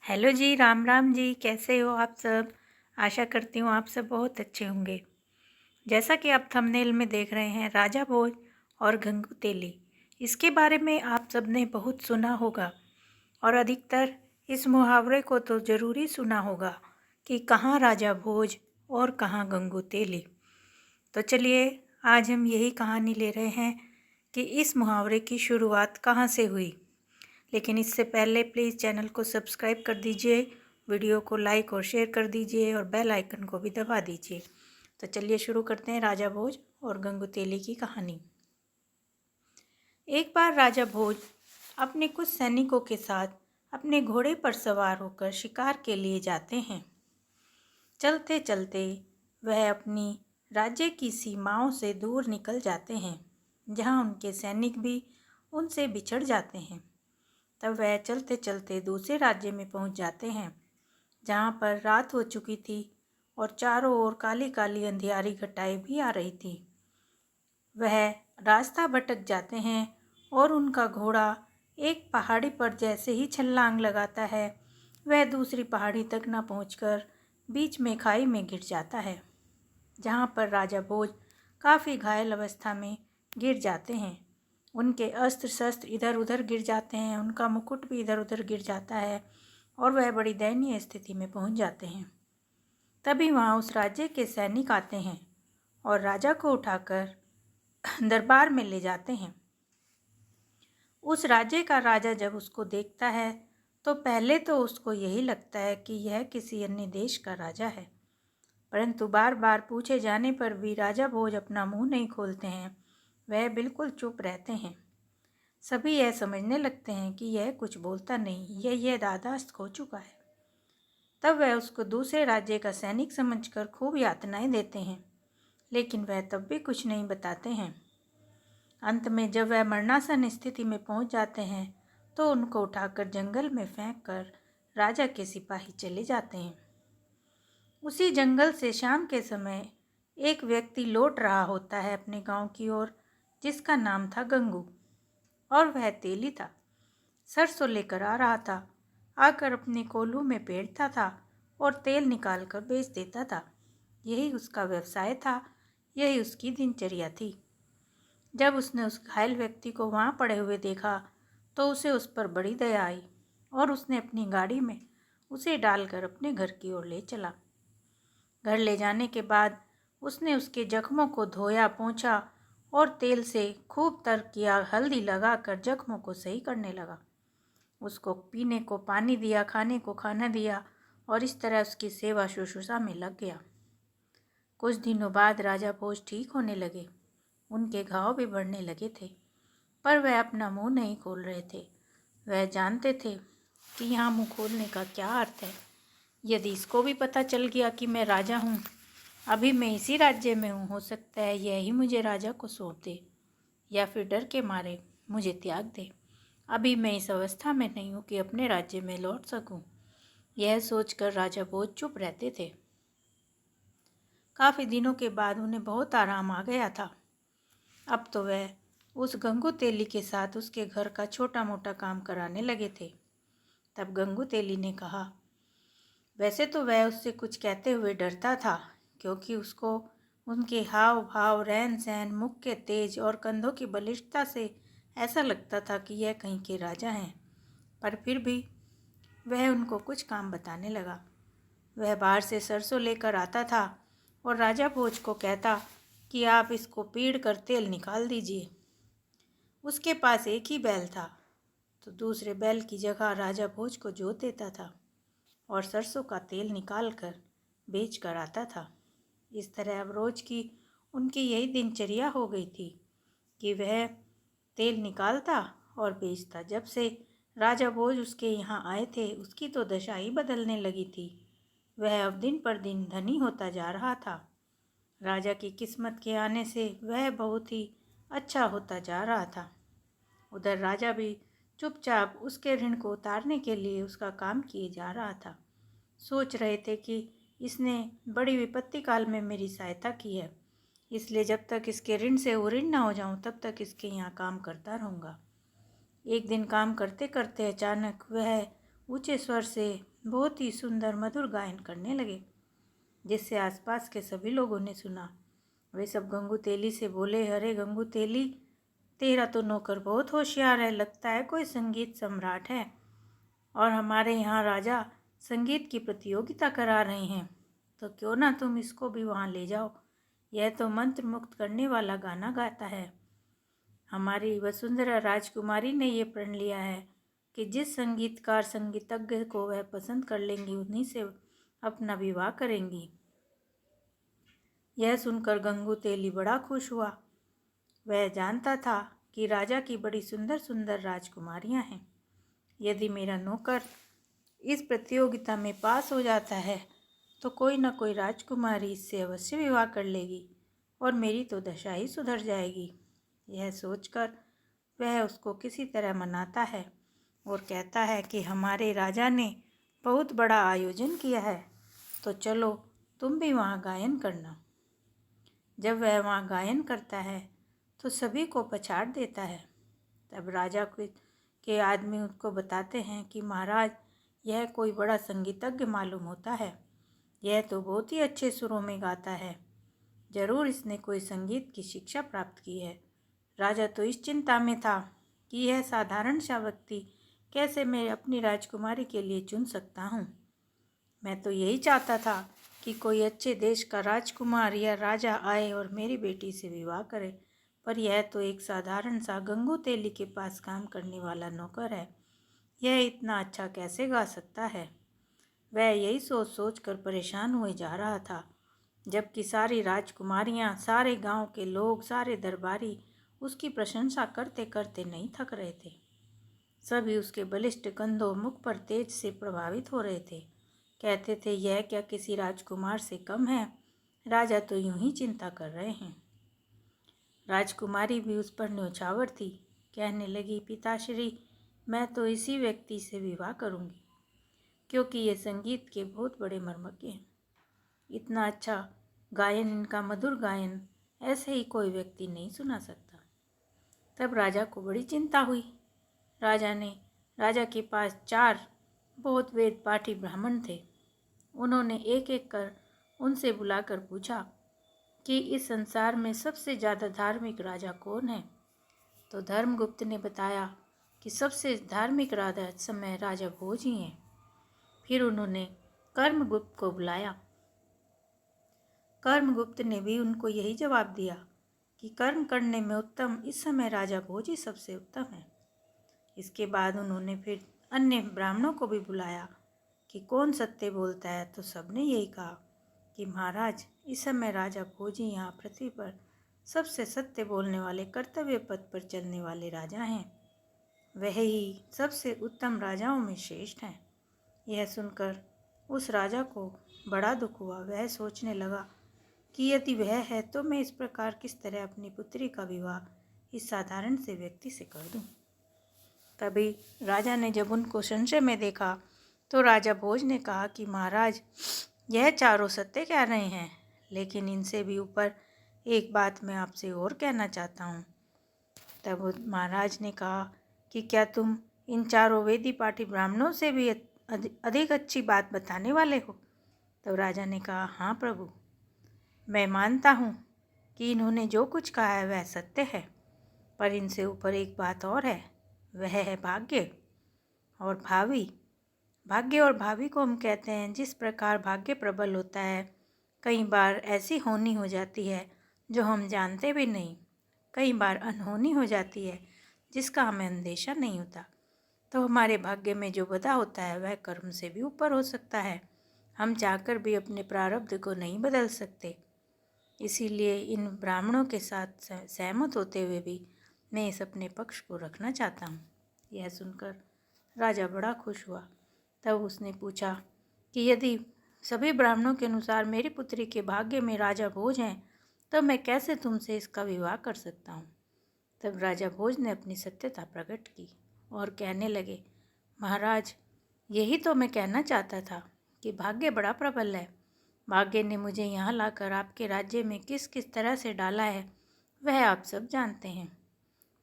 Hello जी, राम राम जी। कैसे हो आप सब? आशा करती हूँ आप सब बहुत अच्छे होंगे। जैसा कि आप थंबनेल में देख रहे हैं, राजा भोज और गंगू तेली, इसके बारे में आप सब ने बहुत सुना होगा और अधिकतर इस मुहावरे को तो ज़रूर ही सुना होगा कि कहाँ राजा भोज और कहाँ गंगू तेली। तो चलिए, आज हम यही कहानी ले रहे हैं कि इस मुहावरे की शुरुआत कहाँ से हुई। लेकिन इससे पहले प्लीज़ चैनल को सब्सक्राइब कर दीजिए, वीडियो को लाइक और शेयर कर दीजिए और बेल आइकन को भी दबा दीजिए। तो चलिए शुरू करते हैं राजा भोज और गंगू तेली की कहानी। एक बार राजा भोज अपने कुछ सैनिकों के साथ अपने घोड़े पर सवार होकर शिकार के लिए जाते हैं। चलते चलते वह अपनी राज्य की सीमाओं से दूर निकल जाते हैं, जहाँ उनके सैनिक भी उनसे बिछड़ जाते हैं। तब वह चलते चलते दूसरे राज्य में पहुंच जाते हैं, जहां पर रात हो चुकी थी और चारों ओर काली काली अंधियारी घटाएं भी आ रही थी। वह रास्ता भटक जाते हैं और उनका घोड़ा एक पहाड़ी पर जैसे ही छलांग लगाता है, वह दूसरी पहाड़ी तक न पहुंचकर बीच में खाई में गिर जाता है, जहां पर राजा भोज काफ़ी घायल अवस्था में गिर जाते हैं। उनके अस्त्र शस्त्र इधर उधर गिर जाते हैं, उनका मुकुट भी इधर उधर गिर जाता है और वह बड़ी दयनीय स्थिति में पहुंच जाते हैं। तभी वहां उस राज्य के सैनिक आते हैं और राजा को उठाकर दरबार में ले जाते हैं। उस राज्य का राजा जब उसको देखता है तो पहले तो उसको यही लगता है कि यह किसी अन्य देश का राजा है, परंतु बार बार पूछे जाने पर भी राजा भोज अपना मुंह नहीं खोलते हैं। वह बिल्कुल चुप रहते हैं। सभी यह समझने लगते हैं कि यह कुछ बोलता नहीं, यह याददाश्त खो चुका है। तब वह उसको दूसरे राज्य का सैनिक समझकर खूब यातनाएं देते हैं, लेकिन वह तब भी कुछ नहीं बताते हैं। अंत में जब वह मरणासन स्थिति में पहुंच जाते हैं तो उनको उठाकर जंगल में फेंक कर राजा के सिपाही चले जाते हैं। उसी जंगल से शाम के समय एक व्यक्ति लौट रहा होता है अपने गांव की ओर, जिसका नाम था गंगू, और वह तेली था। सरसों लेकर आ रहा था। आकर अपने कोल्हू में पेड़ता था और तेल निकाल कर बेच देता था। यही उसका व्यवसाय था, यही उसकी दिनचर्या थी। जब उसने उस घायल व्यक्ति को वहाँ पड़े हुए देखा तो उसे उस पर बड़ी दया आई और उसने अपनी गाड़ी में उसे डालकर अपने घर की ओर ले चला। घर ले जाने के बाद उसने उसके जख्मों को धोया पोंछा और तेल से खूब तर किया हल्दी लगाकर जख्मों को सही करने लगा। उसको पीने को पानी दिया, खाने को खाना दिया और इस तरह उसकी सेवा शुश्रूषा में लग गया। कुछ दिनों बाद राजा भोज ठीक होने लगे। उनके घाव भी बढ़ने लगे थे, पर वह अपना मुंह नहीं खोल रहे थे। वह जानते थे कि यहाँ मुंह खोलने का क्या अर्थ है। यदि इसको भी पता चल गया कि मैं राजा हूँ, अभी मैं इसी राज्य में हूँ, हो सकता है यही मुझे राजा को सौंप दे या फिर डर के मारे मुझे त्याग दे। अभी मैं इस अवस्था में नहीं हूँ कि अपने राज्य में लौट सकूँ। यह सोचकर राजा भोज चुप रहते थे। काफ़ी दिनों के बाद उन्हें बहुत आराम आ गया था। अब तो वह उस गंगू तेली के साथ उसके घर का छोटा मोटा काम कराने लगे थे। तब गंगू तेली ने कहा, वैसे तो वह उससे कुछ कहते हुए डरता था, क्योंकि उसको उनके हाव भाव, रहन सहन, मुख के तेज और कंधों की बलिष्ठता से ऐसा लगता था कि यह कहीं के राजा हैं। पर फिर भी वह उनको कुछ काम बताने लगा। वह बाहर से सरसों लेकर आता था और राजा भोज को कहता कि आप इसको पीड़ कर तेल निकाल दीजिए। उसके पास एक ही बैल था, तो दूसरे बैल की जगह राजा भोज को जोत देता था और सरसों का तेल निकाल कर बेच कर आता था। इस तरह अब रोज की उनकी यही दिनचर्या हो गई थी कि वह तेल निकालता और बेचता। जब से राजा भोज उसके यहाँ आए थे, उसकी तो दशा ही बदलने लगी थी। वह अब दिन पर दिन धनी होता जा रहा था। राजा की किस्मत के आने से वह बहुत ही अच्छा होता जा रहा था। उधर राजा भी चुपचाप उसके ऋण को उतारने के लिए उसका काम किए जा रहा था। सोच रहे थे कि इसने बड़ी विपत्ति काल में मेरी सहायता की है, इसलिए जब तक इसके ऋण से उऋण ना हो जाऊं तब तक इसके यहाँ काम करता रहूँगा। एक दिन काम करते करते अचानक वह ऊंचे स्वर से बहुत ही सुंदर मधुर गायन करने लगे, जिससे आसपास के सभी लोगों ने सुना। वे सब गंगू तेली से बोले, अरे गंगू तेली, तेरा तो नौकर बहुत होशियार है, लगता है कोई संगीत सम्राट है और हमारे यहाँ राजा संगीत की प्रतियोगिता करा रहे हैं, तो क्यों ना तुम इसको भी वहाँ ले जाओ। यह तो मंत्र मुक्त करने वाला गाना गाता है। हमारी वसुंधरा राजकुमारी ने ये प्रण लिया है कि जिस संगीतकार संगीतज्ञ को वह पसंद कर लेंगी उन्हीं से अपना विवाह करेंगी। यह सुनकर गंगू तेली बड़ा खुश हुआ। वह जानता था कि राजा की बड़ी सुंदर सुंदर राजकुमारियां हैं। यदि मेरा नौकर इस प्रतियोगिता में पास हो जाता है तो कोई न कोई राजकुमारी इससे अवश्य विवाह कर लेगी और मेरी तो दशा ही सुधर जाएगी। यह सोचकर वह उसको किसी तरह मनाता है और कहता है कि हमारे राजा ने बहुत बड़ा आयोजन किया है, तो चलो तुम भी वहाँ गायन करना। जब वह वहाँ गायन करता है तो सभी को पछाड़ देता है। तब राजा के आदमी उसको बताते हैं कि महाराज, यह कोई बड़ा संगीतज्ञ मालूम होता है। यह तो बहुत ही अच्छे सुरों में गाता है, जरूर इसने कोई संगीत की शिक्षा प्राप्त की है। राजा तो इस चिंता में था कि यह साधारण सा व्यक्ति कैसे मैं अपनी राजकुमारी के लिए चुन सकता हूँ। मैं तो यही चाहता था कि कोई अच्छे देश का राजकुमार या राजा आए और मेरी बेटी से विवाह करे, पर यह तो एक साधारण सा गंगू तेली के पास काम करने वाला नौकर है। यह इतना अच्छा कैसे गा सकता है। वह यही सोच सोच कर परेशान हुए जा रहा था, जबकि सारी राजकुमारियां, सारे गांव के लोग, सारे दरबारी उसकी प्रशंसा करते करते नहीं थक रहे थे। सभी उसके बलिष्ठ कंधों, मुख पर तेज से प्रभावित हो रहे थे। कहते थे, यह क्या किसी राजकुमार से कम है, राजा तो यूं ही चिंता कर रहे हैं। राजकुमारी भी उस पर न्योछावर थी। कहने लगी, पिताश्री, मैं तो इसी व्यक्ति से विवाह करूंगी, क्योंकि ये संगीत के बहुत बड़े मर्मज्ञ हैं। इतना अच्छा गायन, इनका मधुर गायन ऐसे ही कोई व्यक्ति नहीं सुना सकता। तब राजा को बड़ी चिंता हुई। राजा के पास 4 बहुत वेद पाठी ब्राह्मण थे। उन्होंने एक एक कर उनसे बुलाकर पूछा कि इस संसार में सबसे ज़्यादा धार्मिक राजा कौन है। तो धर्मगुप्त ने बताया कि सबसे धार्मिक राजा इस समय राजा भोज ही हैं। फिर उन्होंने कर्मगुप्त को बुलाया। कर्मगुप्त ने भी उनको यही जवाब दिया कि कर्म करने में उत्तम इस समय राजा भोज ही सबसे उत्तम है। इसके बाद उन्होंने फिर अन्य ब्राह्मणों को भी बुलाया कि कौन सत्य बोलता है, तो सबने यही कहा कि महाराज, इस समय राजा भोज ही यहाँ पृथ्वी पर सबसे सत्य बोलने वाले, कर्तव्य पथ पर चलने वाले राजा हैं। वह ही सबसे उत्तम राजाओं में श्रेष्ठ हैं। यह सुनकर उस राजा को बड़ा दुख हुआ। वह सोचने लगा कि यदि वह है तो मैं इस प्रकार किस तरह अपनी पुत्री का विवाह इस साधारण से व्यक्ति से कर दूं। तभी राजा ने जब उनको संशय में देखा तो राजा भोज ने कहा कि महाराज, यह चारों सत्य कह रहे हैं, लेकिन इनसे भी ऊपर एक बात मैं आपसे और कहना चाहता हूँ। तब महाराज ने कहा कि क्या तुम इन चारों वेदी पाठी ब्राह्मणों से भी अधिक अच्छी बात बताने वाले हो। तब राजा ने कहा, हाँ प्रभु, मैं मानता हूँ कि इन्होंने जो कुछ कहा है वह सत्य है, पर इनसे ऊपर एक बात और है, वह है भाग्य और भावी। भाग्य और भावी को हम कहते हैं, जिस प्रकार भाग्य प्रबल होता है, कई बार ऐसी होनी हो जाती है जो हम जानते भी नहीं, कई बार अनहोनी हो जाती है जिसका हमें अंदेशा नहीं होता। तो हमारे भाग्य में जो बधा होता है वह कर्म से भी ऊपर हो सकता है। हम चाहकर भी अपने प्रारब्ध को नहीं बदल सकते। इसीलिए इन ब्राह्मणों के साथ सहमत होते हुए भी मैं इस अपने पक्ष को रखना चाहता हूँ। यह सुनकर राजा बड़ा खुश हुआ। तब उसने पूछा कि यदि सभी ब्राह्मणों के अनुसार मेरी पुत्री के भाग्य में राजा भोज हैं, तब मैं कैसे तुमसे इसका विवाह कर सकता हूँ। तब राजा भोज ने अपनी सत्यता प्रकट की और कहने लगे, महाराज, यही तो मैं कहना चाहता था कि भाग्य बड़ा प्रबल है। भाग्य ने मुझे यहाँ लाकर आपके राज्य में किस किस तरह से डाला है वह आप सब जानते हैं।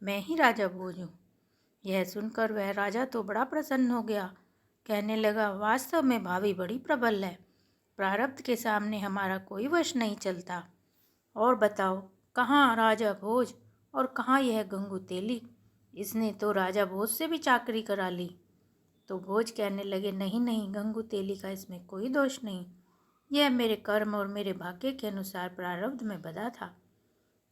मैं ही राजा भोज हूँ। यह सुनकर वह राजा तो बड़ा प्रसन्न हो गया। कहने लगा, वास्तव में भाभी बड़ी प्रबल है। प्रारब्ध के सामने हमारा कोई वश नहीं चलता। और बताओ, कहाँ राजा भोज और कहाँ यह गंगू तेली? इसने तो राजा भोज से भी चाकरी करा ली। तो भोज कहने लगे, नहीं नहीं, गंगू तेली का इसमें कोई दोष नहीं। यह मेरे कर्म और मेरे भाग्य के अनुसार प्रारब्ध में बंधा था।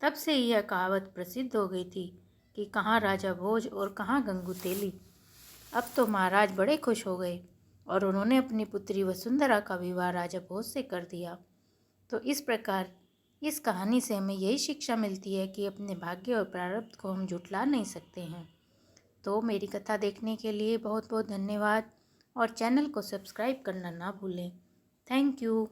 तब से यह कहावत प्रसिद्ध हो गई थी कि कहाँ राजा भोज और कहाँ गंगू तेली। अब तो महाराज बड़े खुश हो गए और उन्होंने अपनी पुत्री वसुंधरा का विवाह राजा भोज से कर दिया। तो इस प्रकार इस कहानी से हमें यही शिक्षा मिलती है कि अपने भाग्य और प्रारब्ध को हम झुठला नहीं सकते हैं। तो मेरी कथा देखने के लिए बहुत बहुत धन्यवाद और चैनल को सब्सक्राइब करना ना भूलें। Thank you.